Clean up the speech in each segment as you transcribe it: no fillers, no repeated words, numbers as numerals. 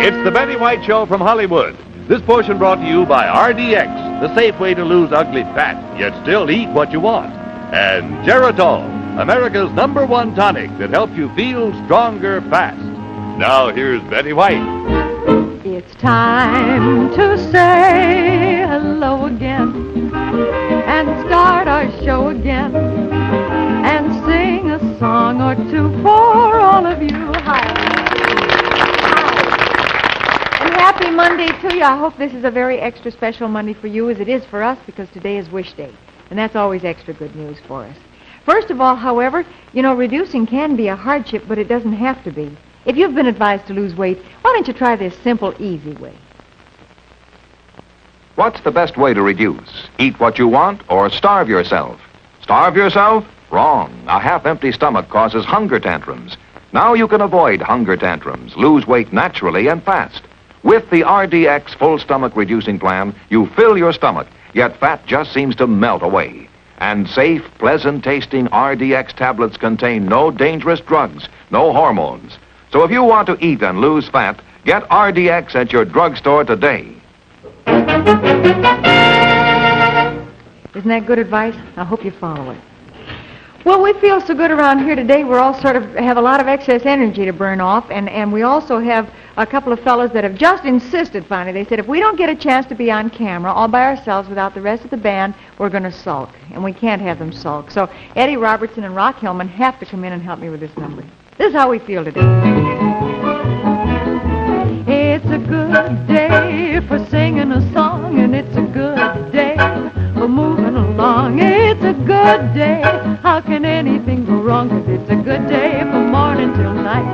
It's the Betty White Show from Hollywood. This portion brought to you by RDX, the safe way to lose ugly fat, yet still eat what you want. And Geritol, America's #1 tonic that helps you feel stronger fast. Now here's Betty White. It's time to say hello again and start our show again and sing a song or two for all of you. Hi. And happy Monday to you. I hope this is a very extra special Monday for you as it is for us because today is Wish Day. And that's always extra good news for us. First of all, however, reducing can be a hardship, but it doesn't have to be. If you've been advised to lose weight, why don't you try this simple, easy way? What's the best way to reduce? Eat what you want or starve yourself? Starve yourself? Wrong. A half-empty stomach causes hunger tantrums. Now you can avoid hunger tantrums, lose weight naturally and fast. With the RDX full stomach reducing plan, you fill your stomach, yet fat just seems to melt away. And safe, pleasant-tasting RDX tablets contain no dangerous drugs, no hormones. So if you want to eat and lose fat, get RDX at your drugstore today. Isn't that good advice? I hope you follow it. Well, we feel so good around here today. We're all sort of have a lot of excess energy to burn off, and we also have a couple of fellows that have just insisted finally. They said if we don't get a chance to be on camera all by ourselves without the rest of the band, we're going to sulk, and we can't have them sulk. So Eddie Robertson and Rock Hillman have to come in and help me with this number. This is how we feel today. It's a good day for singing a song, and it's a good day for moving along. It's a good day. How can anything go wrong? 'Cause it's a good day from morning till night.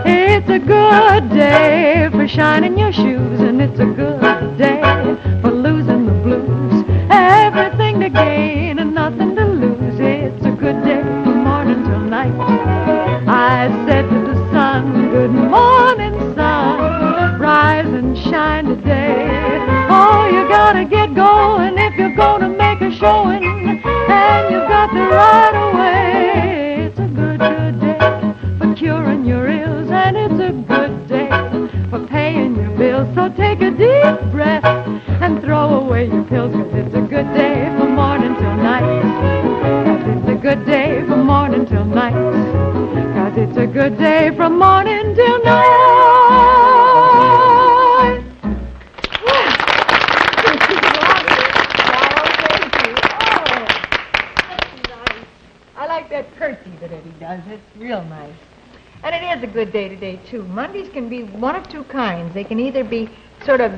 It's a good day for shining your shoes, and it's a good day for losing the blues. Everything to gain and nothing to lose. It's a good day from morning till night. I said to the sun, good morning, sun, rise and shine today. Oh, you gotta get going if you're gonna make a showing, and you've got the right away. It's a good day for curing your ills, and it's a good day for paying your bills. So take a deep breath and throw away your pills, 'cause it's a good day from morning till night. 'Cause it's a good day from morning till night. 'Cause it's a good day from morning till night. I like that curtsy that Eddie does. It's real nice. And it is a good day today, too. Mondays can be one of two kinds. They can either be sort of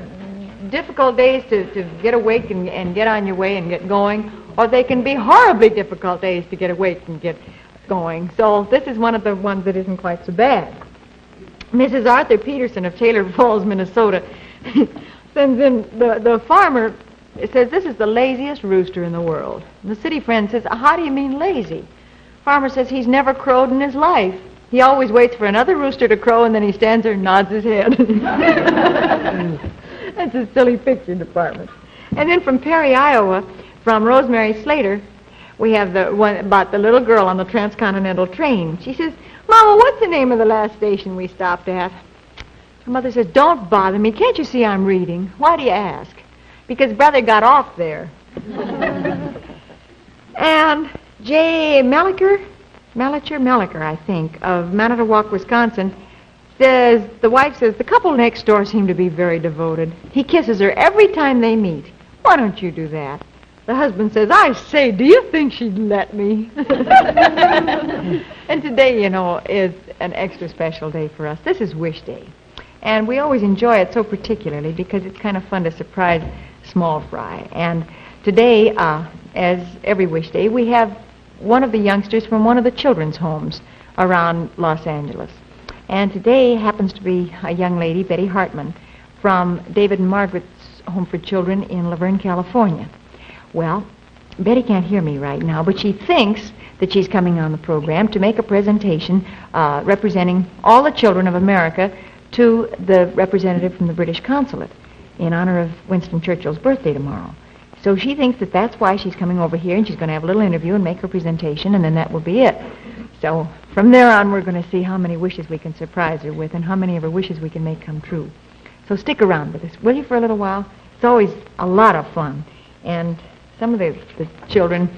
difficult days to get awake and get on your way and get going, or they can be horribly difficult days to get awake and get going. So this is one of the ones that isn't quite so bad. Mrs. Arthur Peterson of Taylor Falls, Minnesota, sends in the farmer says this is the laziest rooster in the world. And the city friend says, how do you mean lazy? Farmer says he's never crowed in his life. He always waits for another rooster to crow, and then he stands there and nods his head. That's a silly picture department. And then from Perry, Iowa, from Rosemary Slater, we have the one about the little girl on the transcontinental train. She says, Mama, what's the name of the last station we stopped at? Her mother says, don't bother me. Can't you see I'm reading? Why do you ask? Because Brother got off there. And J. Melliker, I think, of Manitowoc, Wisconsin, says, the wife says, the couple next door seem to be very devoted. He kisses her every time they meet. Why don't you do that? The husband says, I say, do you think she'd let me? And today, is an extra special day for us. This is Wish Day. And we always enjoy it so particularly because it's kind of fun to surprise Small Fry. And today, as every Wish Day, we have one of the youngsters from one of the children's homes around Los Angeles. And today happens to be a young lady, Betty Hartman, from David and Margaret's Home for Children in Laverne, California. Well, Betty can't hear me right now, but she thinks that she's coming on the program to make a presentation representing all the children of America to the representative from the British consulate in honor of Winston Churchill's birthday tomorrow. So she thinks that that's why she's coming over here, and she's going to have a little interview and make her presentation, and then that will be it. So from there on, we're going to see how many wishes we can surprise her with and how many of her wishes we can make come true. So stick around with us, will you, for a little while? It's always a lot of fun. And some of the children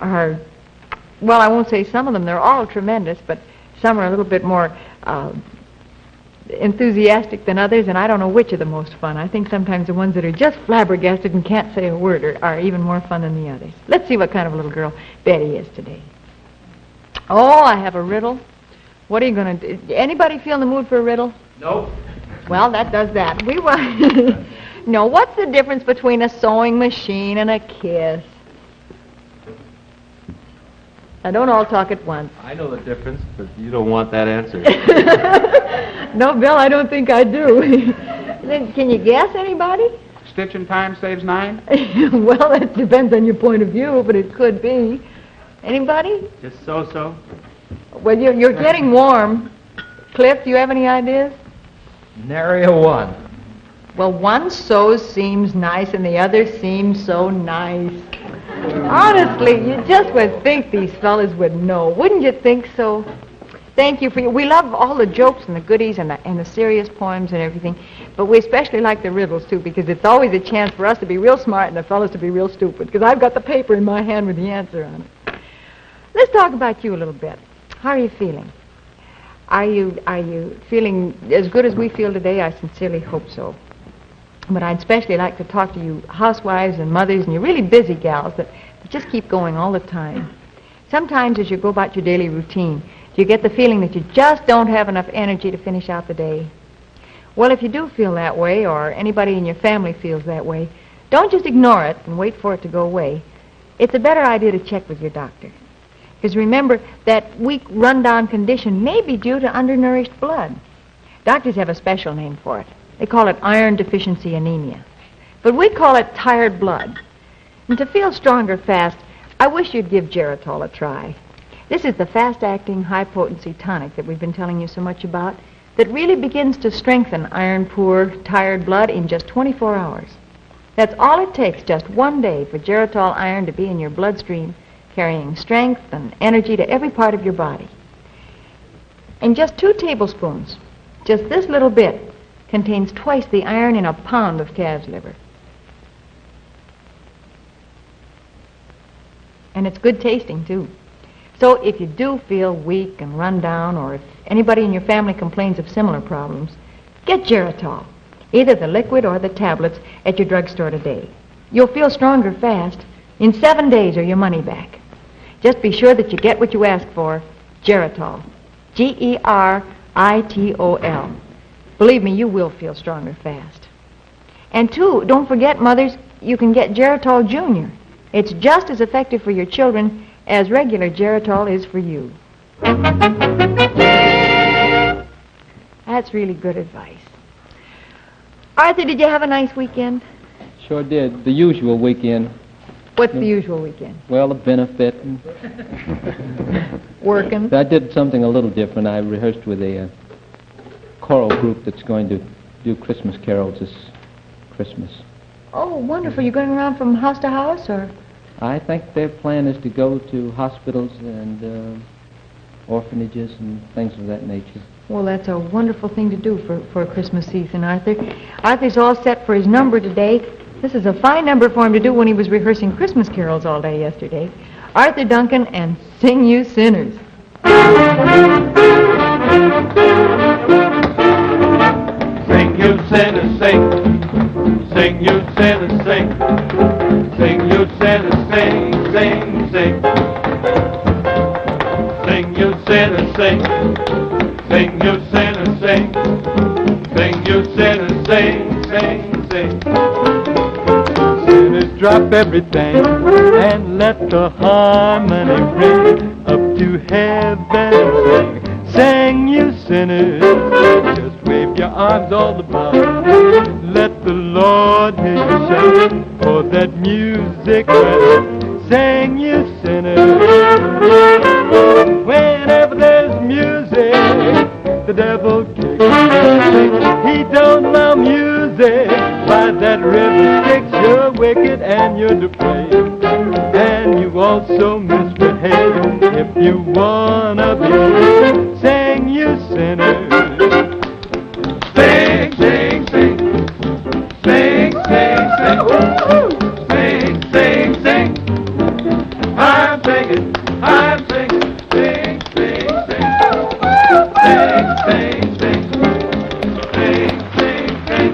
are, well, I won't say some of them, they're all tremendous, but some are a little bit more enthusiastic than others, and I don't know which are the most fun. I think sometimes the ones that are just flabbergasted and can't say a word are even more fun than the others. Let's see what kind of a little girl Betty is today. Oh, I have a riddle. What are you going to do? Anybody feel in the mood for a riddle? No. Well, that does that. We want... No, what's the difference between a sewing machine and a kiss? Now, don't all talk at once. I know the difference, but you don't want that answer. No, Bill, I don't think I do. Then, can you guess, anybody? Stitch in time saves 9? Well, that depends on your point of view, but it could be. Anybody? Just so-so. Well, you're getting warm. Cliff, do you have any ideas? Nary a one. Well, one so seems nice and the other seems so nice. Honestly, you just would think these fellas would know. Wouldn't you think so? Thank you for you. We love all the jokes and the goodies and the serious poems and everything, but we especially like the riddles, too, because it's always a chance for us to be real smart and the fellas to be real stupid, because I've got the paper in my hand with the answer on it. Let's talk about you a little bit. How are you feeling? Are you feeling as good as we feel today? I sincerely hope so. But I'd especially like to talk to you housewives and mothers and you really busy gals that just keep going all the time. Sometimes as you go about your daily routine, you get the feeling that you just don't have enough energy to finish out the day. Well, if you do feel that way, or anybody in your family feels that way, don't just ignore it and wait for it to go away. It's a better idea to check with your doctor. Because remember, that weak, run-down condition may be due to undernourished blood. Doctors have a special name for it. They call it iron deficiency anemia. But we call it tired blood. And to feel stronger fast, I wish you'd give Geritol a try. This is the fast-acting, high-potency tonic that we've been telling you so much about that really begins to strengthen iron-poor, tired blood in just 24 hours. That's all it takes, just one day, for Geritol iron to be in your bloodstream, carrying strength and energy to every part of your body. And just 2 tablespoons, just this little bit, contains twice the iron in a pound of calf's liver. And it's good tasting, too. So if you do feel weak and run down, or if anybody in your family complains of similar problems, get Geritol, either the liquid or the tablets, at your drugstore today. You'll feel stronger fast. In 7 days or your money back. Just be sure that you get what you ask for, Geritol. Geritol. Believe me, you will feel stronger fast. And 2, don't forget, mothers, you can get Geritol Junior. It's just as effective for your children as regular Geritol is for you. That's really good advice. Arthur, did you have a nice weekend? Sure did. The usual weekend. What's the usual weekend? Well, a benefit. Working. I did something a little different. I rehearsed with a choral group that's going to do Christmas carols this Christmas. Oh, wonderful. You're going around from house to house, or? I think their plan is to go to hospitals and orphanages and things of that nature. Well, that's a wonderful thing to do for a Christmas season, Arthur. Arthur's all set for his number today. This is a fine number for him to do when he was rehearsing Christmas carols all day yesterday. Arthur Duncan and Sing You Sinners. Sing you sinners, sing. Sing you sinners, sing. Sing you sinners, sing, sing, sing. Sing you sinners, sing. Sing you sinners, sing. Sing you sinners, sing, sing, sing. Sinners, drop everything and let the harmony ring up to heaven and sing. Sing you sinners, just wave your arms all about. Let the Lord hear you shout for that music matters. Sing you sinners. Whenever there's music, the devil kicks. He don't allow music by that river Styx. You're wicked and you're depraved, and you also misbehave. if you wanna be. Sing, you sinners. Sing, sing, sing. Sing, sing, sing. Sing, sing, sing. I'm singing, I'm singing. Sing, sing, sing. Sing, sing, sing. Sing, sing, sing.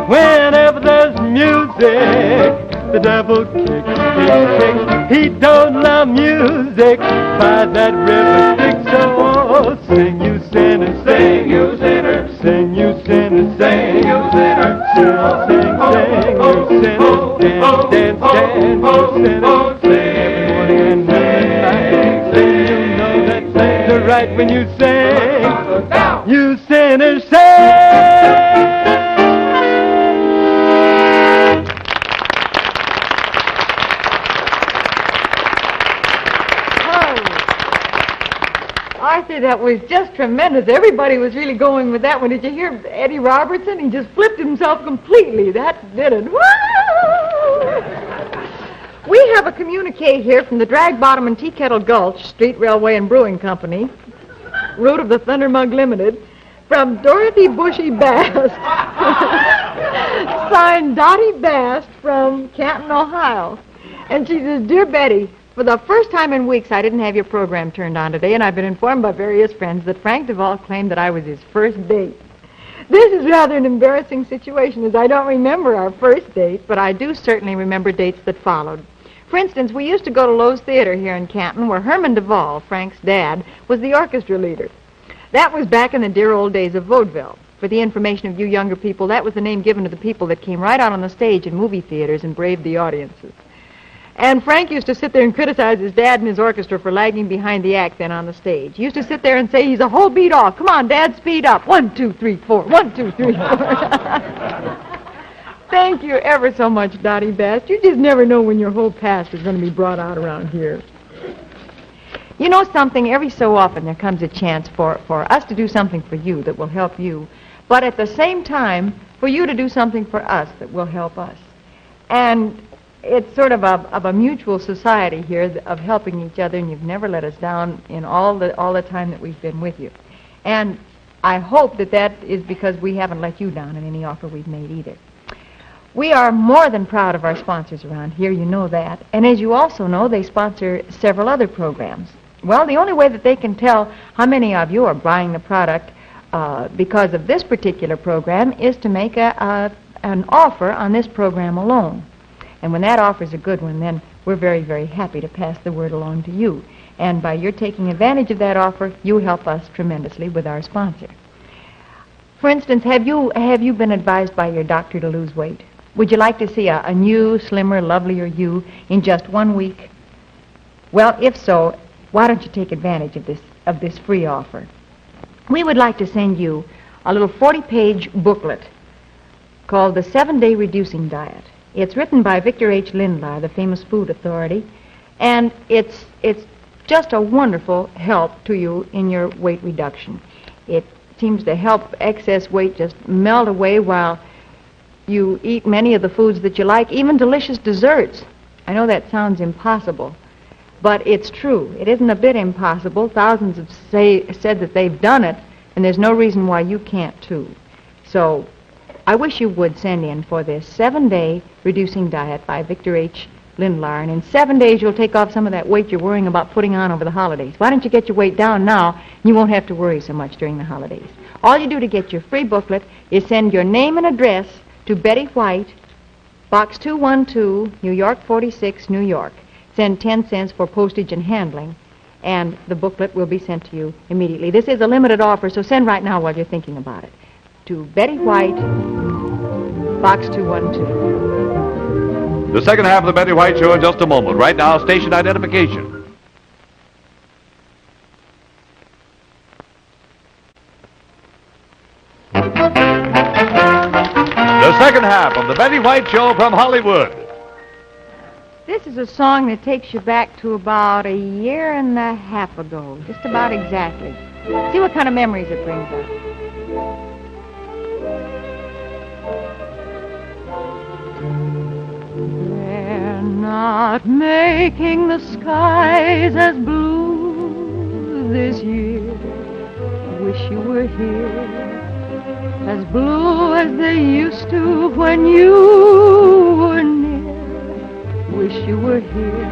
Whenever there's music, the devil kicks, he don't love music by that river Styx. So sing, you sinner, Sing, you sinner. sing, you sinner, Sing, you sinner. sing, sing, sing, you sinner, dance, dance, dance, you sinner, sing every morning and night. Sing, you know that things are right when you sing, you sinner, sing. Arthur, that was just tremendous. Everybody was really going with that one. Did you hear Eddie Robertson? He just flipped himself completely. That did it. Woo! We have a communique here from the Drag Bottom and Tea Kettle Gulch Street Railway and Brewing Company, route of the Thunder Mug Limited, from Dorothy Bushy Bast, signed Dottie Bast from Canton, Ohio. And she says, Dear Betty, for the first time in weeks, I didn't have your program turned on today, and I've been informed by various friends that Frank Duvall claimed that I was his first date. This is rather an embarrassing situation, as I don't remember our first date, but I do certainly remember dates that followed. For instance, we used to go to Lowe's Theater here in Canton, where Herman Duvall, Frank's dad, was the orchestra leader. That was back in the dear old days of vaudeville. For the information of you younger people, that was the name given to the people that came right out on the stage in movie theaters and braved the audiences. And Frank used to sit there and criticize his dad and his orchestra for lagging behind the act then on the stage. He used to sit there and say, he's a whole beat off. Come on, Dad, speed up. 1, 2, 3, 4. 1, 2, 3, 4. Thank you ever so much, Dottie Bast. You just never know when your whole past is going to be brought out around here. You know something, every so often there comes a chance for us to do something for you that will help you, but at the same time, for you to do something for us that will help us. And it's sort of a mutual society here of helping each other, and you've never let us down in all the time that we've been with you. And I hope that is because we haven't let you down in any offer we've made either. We are more than proud of our sponsors around here, you know that. And as you also know, they sponsor several other programs. Well, the only way that they can tell how many of you are buying the product because of this particular program is to make an offer on this program alone. And when that offer is a good one, then we're very, very happy to pass the word along to you. And by your taking advantage of that offer, you help us tremendously with our sponsor. For instance, have you been advised by your doctor to lose weight? Would you like to see a new, slimmer, lovelier you in just 1 week? Well, if so, why don't you take advantage of this free offer? We would like to send you a little 40-page booklet called The 7-Day Reducing Diet. It's written by Victor H. Lindlar, the famous food authority, and it's just a wonderful help to you in your weight reduction. It seems to help excess weight just melt away while you eat many of the foods that you like, even delicious desserts. I know that sounds impossible, but it's true. It isn't a bit impossible. Thousands have said that they've done it, and there's no reason why you can't too. So I wish you would send in for this 7-Day Reducing Diet by Victor H. Lindlar, and in 7 days you'll take off some of that weight you're worrying about putting on over the holidays. Why don't you get your weight down now, and you won't have to worry so much during the holidays. All you do to get your free booklet is send your name and address to Betty White, Box 212, New York 46, New York. Send 10 cents for postage and handling, and the booklet will be sent to you immediately. This is a limited offer, so send right now while you're thinking about it. To Betty White, Box 212. The second half of the Betty White Show in just a moment. Right now, station identification. The second half of the Betty White Show from Hollywood. This is a song that takes you back to about 1.5 years ago, just about exactly. See what kind of memories it brings up. not making the skies as blue this year. Wish you were here, as blue as they used to when you were near. Wish you were here,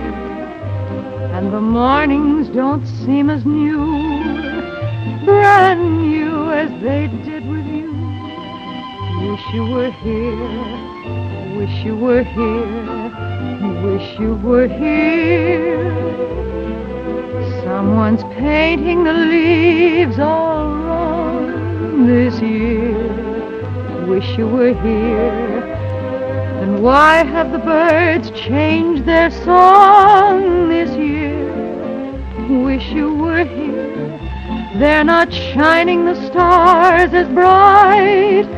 and the mornings don't seem as new, brand new as they did with you. Wish you were here, wish you were here, wish you were here. Someone's painting the leaves all wrong this year. Wish you were here. And why have the birds changed their song this year? Wish you were here. They're not shining the stars as bright.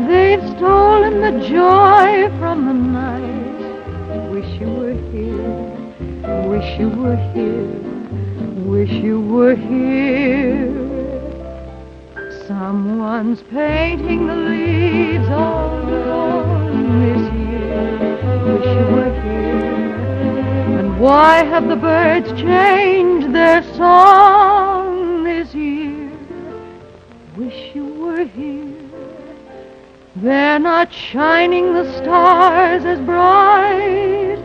They've stolen the joy from the night. Wish you were here. Wish you were here. Wish you were here. Someone's painting the leaves all along this year. Wish you were here. And why have the birds changed their song this year? Wish you were here. They're not shining the stars as bright.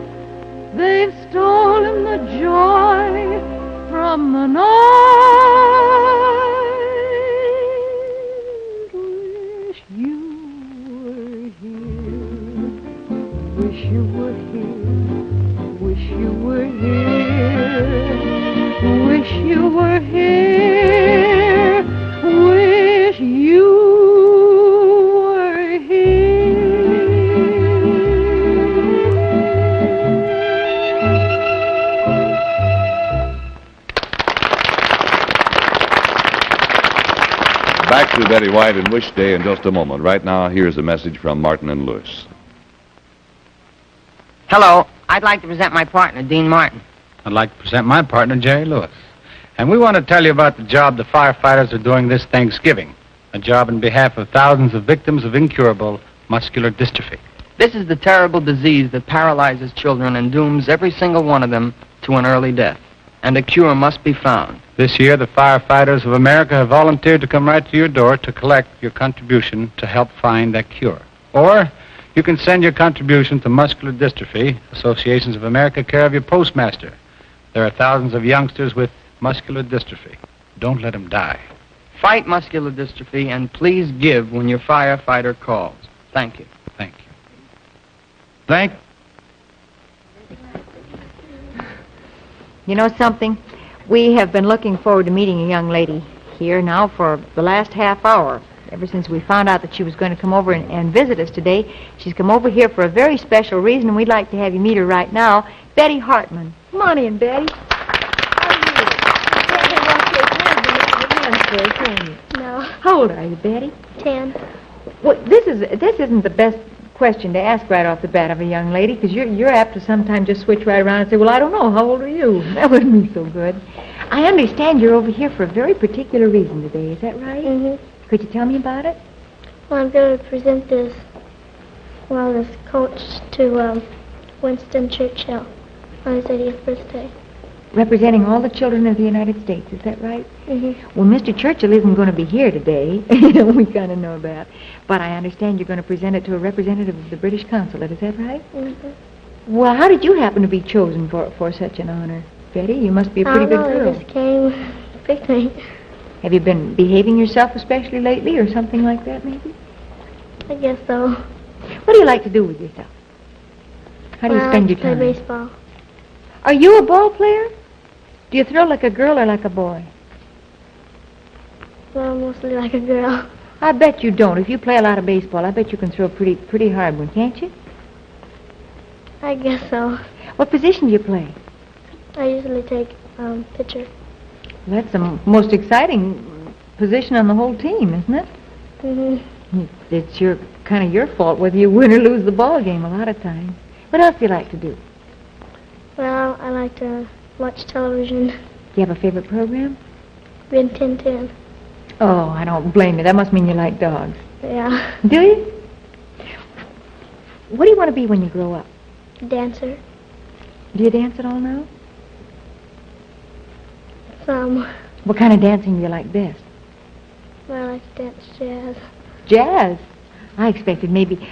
They've stolen the joy from the night. Wish you were here. Wish you were here. Wish you were here. Wish you were here. Wish you were here. Back to Betty White and Wish Day in just a moment. Right now, here's a message from Martin and Lewis. Hello, I'd like to present my partner, Dean Martin. I'd like to present my partner, Jerry Lewis. And we want to tell you about the job the firefighters are doing this Thanksgiving. A job in behalf of thousands of victims of incurable muscular dystrophy. This is the terrible disease that paralyzes children and dooms every single one of them to an early death. And a cure must be found. This year, the firefighters of America have volunteered to come right to your door to collect your contribution to help find that cure. Or you can send your contribution to Muscular Dystrophy, Associations of America, care of your postmaster. There are thousands of youngsters with muscular dystrophy. Don't let them die. Fight muscular dystrophy and please give when your firefighter calls. Thank you. Thank you. Thank You know something? We have been looking forward to meeting a young lady here now for the last half hour. Ever since we found out that she was going to come over and visit us today, she's come over here for a very special reason, and we'd like to have you meet her right now, Betty Hartman. Come on in, Betty. No. How old are you, Betty? 10. Well, this isn't the best question to ask right off the bat of a young lady, because you're apt to sometimes just switch right around and say, well, I don't know, how old are you? That wouldn't be so good. I understand you're over here for a very particular reason today, is that right? Mm-hmm. Could you tell me about it? Well, I'm going to present this coach to Winston Churchill on his 80th birthday. Representing all the children of the United States, is that right? Mm-hmm. Well, Mr. Churchill isn't going to be here today. We kind of know that. But I understand you're going to present it to a representative of the British consulate, is that right? Mm-hmm. Well, how did you happen to be chosen for such an honor, Betty? You must be a pretty good girl. I just came picnic. Have you been behaving yourself especially lately or something like that, maybe? I guess so. What do you like to do with yourself? How do you spend your time? I play baseball. Are you a ball player? Do you throw like a girl or like a boy? Well, mostly like a girl. I bet you don't. If you play a lot of baseball, I bet you can throw a pretty hard one, can't you? I guess so. What position do you play? I usually take pitcher. Well, that's the most exciting position on the whole team, isn't it? Mm-hmm. It's kind of your fault whether you win or lose the ball game a lot of times. What else do you like to do? Well, I like to watch television. Do you have a favorite program? Rin Tin Tin. Oh, I don't blame you. That must mean you like dogs. Yeah. Do you? What do you want to be when you grow up? Dancer. Do you dance at all now? Some. What kind of dancing do you like best? Well, I like to dance jazz. Jazz. I expected maybe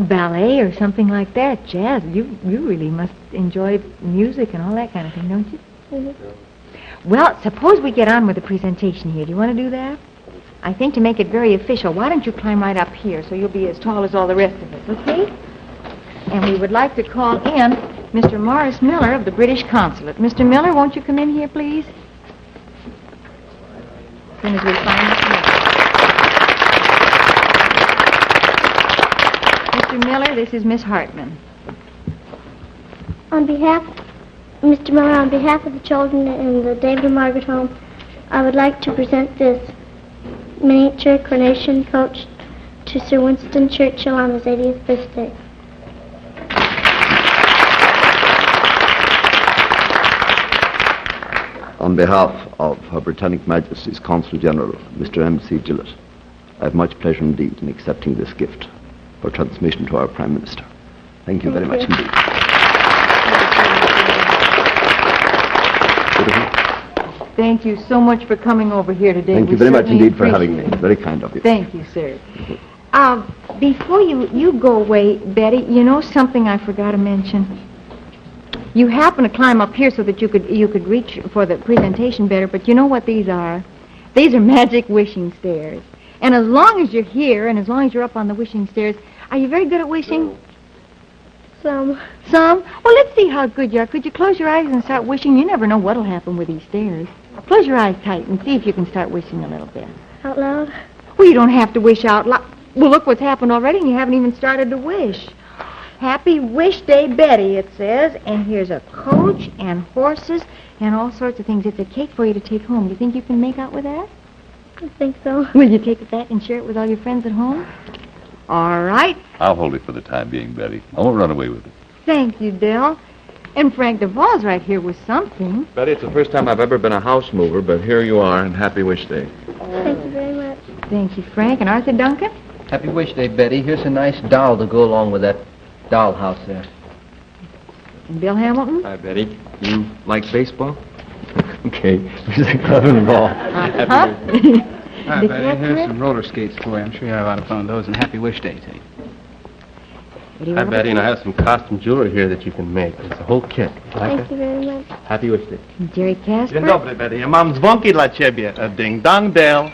ballet or something like that. Jazz. You really must enjoy music and all that kind of thing, don't you? Mm-hmm. Well, suppose we get on with the presentation here. Do you want to do that? I think to make it very official, why don't you climb right up here so you'll be as tall as all the rest of us, okay? And we would like to call in Mr. Morris Miller of the British Consulate. Mr. Miller, won't you come in here, please? As soon as we find Mr. Miller. Mr. Miller, this is Miss Hartman. On behalf, Mr. Miller, on behalf of the children in the David and Margaret home, I would like to present this miniature coronation coach to Sir Winston Churchill on his 80th birthday. On behalf of Her Britannic Majesty's Consul General, Mr. M.C. Gillett, I have much pleasure indeed in accepting this gift for transmission to our Prime Minister. Thank you very much indeed. Thank you so much for coming over here today. Thank you very much indeed for having me. Very kind of you. Thank you, sir. Before you go away, Betty, you know something I forgot to mention? You happen to climb up here so that you could reach for the presentation better, but you know what these are? These are magic wishing stairs. And as long as you're here and as long as you're up on the wishing stairs, are you very good at wishing? Some. Some? Well, let's see how good you are. Could you close your eyes and start wishing? You never know what'll happen with these stairs. Close your eyes tight and see if you can start wishing a little bit. Out loud? Well, you don't have to wish out loud. Well, look what's happened already, and you haven't even started to wish. Happy Wish Day, Betty, it says. And here's a coach and horses and all sorts of things. It's a cake for you to take home. Do you think you can make out with that? I think so. Will you take it back and share it with all your friends at home? All right. I'll hold it for the time being, Betty. I won't run away with it. Thank you, Dell. And Frank DeVos right here with something. Betty, it's the first time I've ever been a house mover, but here you are, and Happy Wish Day. Thank you very much. Thank you, Frank. And Arthur Duncan? Happy Wish Day, Betty. Here's a nice doll to go along with that dollhouse there. And Bill Hamilton? Hi, Betty. You like baseball? Okay. Here's a glove and ball. Huh? Hi, The Betty. cat Here's grip? some roller skates for you. I'm sure you have a lot of fun with those, and Happy Wish Day to you. What do you Hi, want? Betty, and I have some costume jewelry here that you can make. It's a whole kit. Thank you very much. Happy Wish Day. Jerry Casper? Dzień dobry, Betty. Mam dzwonki dla ciebie. Ding dong bell.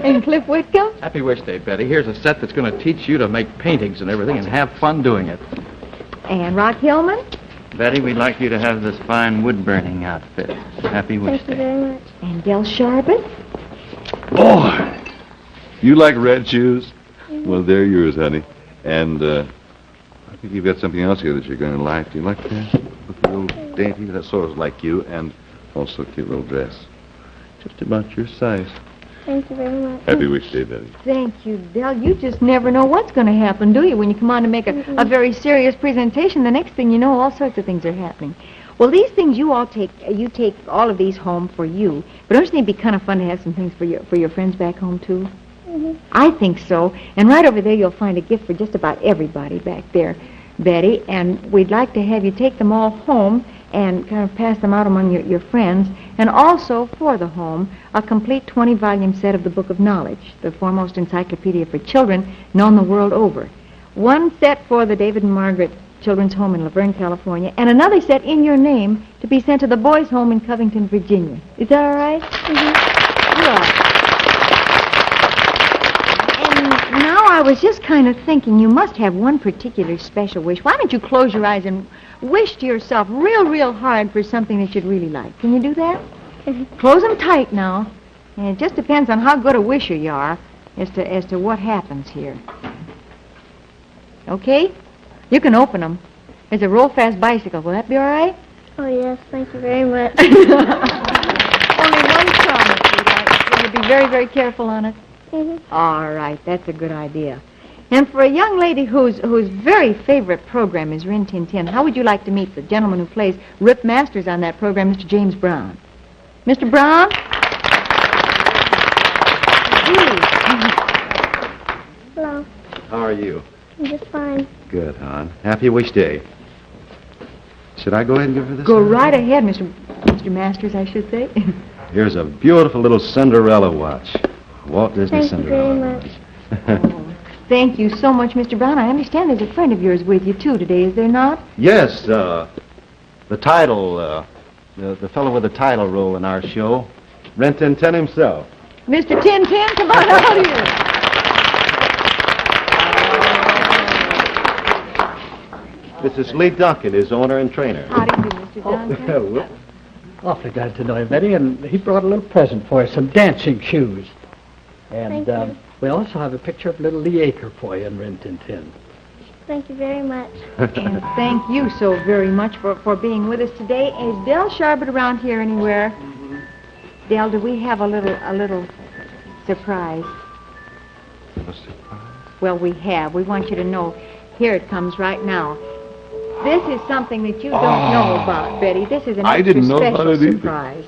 And Cliff Whitcomb? Happy Wish Day, Betty. Here's a set that's going to teach you to make paintings and everything and have fun doing it. And Rock Hillman? Betty, we'd like you to have this fine wood-burning outfit. Happy Wish Thank you Day. very much. And Del Sharbit? Boy! You like red shoes? Well, they're yours, honey. And, I think you've got something else here that you're going to like. Do you like that? Look, a little dainty. That sort of like you. And also a cute little dress. Just about your size. Thank you very much. Happy Wish Day, Betty. Thank you, Del. You just never know what's going to happen, do you? When you come on to make a very serious presentation, the next thing you know, all sorts of things are happening. Well, these things you take all of these home for you. But don't you think it'd be kind of fun to have some things for your friends back home, too? I think so. And right over there, you'll find a gift for just about everybody back there, Betty. And we'd like to have you take them all home and kind of pass them out among your friends. And also, for the home, a complete 20-volume set of the Book of Knowledge, the foremost encyclopedia for children known the world over. One set for the David and Margaret Children's Home in Laverne, California, and another set in your name to be sent to the boys' home in Covington, Virginia. Is that all right? Good. And now I was just kind of thinking you must have one particular special wish. Why don't you close your eyes and wish to yourself real hard for something that you'd really like? Can you do that? Close them tight now. And it just depends on how good a wisher you are as to what happens here. Okay? You can open them. There's a roll-fast bicycle. Will that be all right? Oh, yes. Thank you very much. Only one promise, sweetheart. Will you be very careful on it? All right. That's a good idea. And for a young lady whose very favorite program is Rin Tin Tin, how would you like to meet the gentleman who plays Rip Masters on that program, Mr. James Brown? Mr. Brown? Hello. How are you? I'm just fine. Good, hon. Happy Wish Day. Should I go ahead and give her this? Go right ahead, Mr. Masters, I should say. Here's a beautiful little Cinderella watch. Walt Disney Thank you very Cinderella. much. Thank you so much, Mr. Brown. I understand there's a friend of yours with you, too, today, is there not? Yes, the title, the fellow with the title role in our show, Rin Tin Tin himself. Mr. Tin Tin, come on out here. This is Lee Duncan, his owner and trainer. How do you do, Mr. Duncan? Awfully glad to know him, Betty, and he brought a little present for you, some dancing shoes. And Thank you. we also have a picture of little Lee Aker for you in Rin Tin Tin. Thank you very much. And thank you so very much for being with us today. Is Del Sharbert around here anywhere? Del, do we have a little surprise? A surprise? Well, we have. We want you to know. Here it comes right now. This is something that you don't know about, Betty. This is an I extra didn't know about special it either. surprise.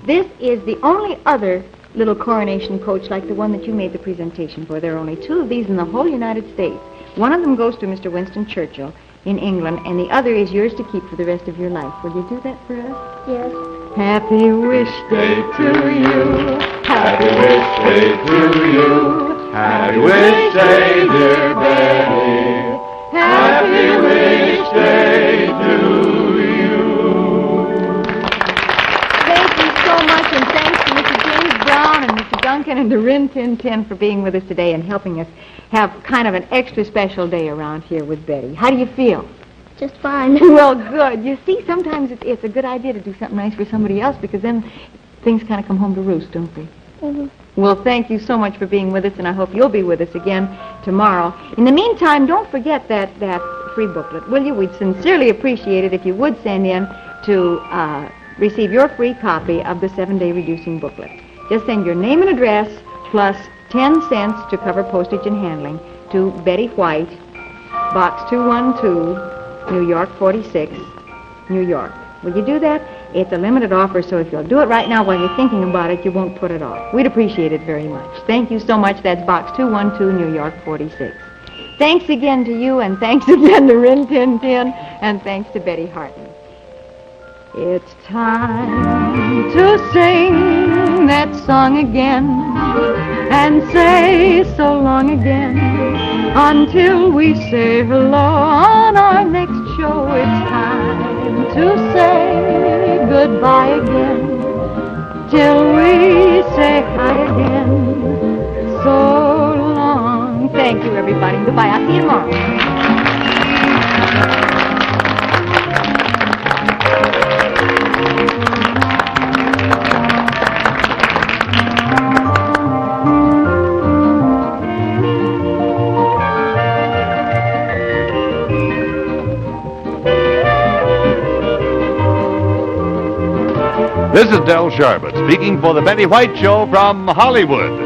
This is the only other little coronation coach like the one that you made the presentation for. There are only 2 of these in the whole United States. One of them goes to Mr. Winston Churchill in England, and the other is yours to keep for the rest of your life. Will you do that for us? Yes. Happy wish day to you. Happy wish day to you. Happy wish day, dear Betty. Happy wish day to you. Thank you so much, and thanks to Mr. James Brown and Mr. Duncan and the Rin Tin Tin for being with us today and helping us have kind of an extra special day around here with Betty. How do you feel? Just fine. Well, good. You see, sometimes it's a good idea to do something nice for somebody else because then things kind of come home to roost, don't they? Mhm. Well, thank you so much for being with us, and I hope you'll be with us again tomorrow. In the meantime, don't forget that free booklet, will you? We'd sincerely appreciate it if you would send in to receive your free copy of the 7-Day Reducing Booklet. Just send your name and address plus 10 cents to cover postage and handling to Betty White, Box 212, New York 46, New York. Will you do that? It's a limited offer, so if you'll do it right now while you're thinking about it, you won't put it off. We'd appreciate it very much. Thank you so much. That's Box 212, New York 46. Thanks again to you, and thanks again to Rin Tin Tin, and thanks to Betty Harton. It's time to sing that song again and say so long again until we say hello on our next show. It's time to say goodbye again till we say hi again. So long. Thank you, everybody. Goodbye. I'll see you tomorrow. This is Del Sharbert speaking for the Betty White Show from Hollywood.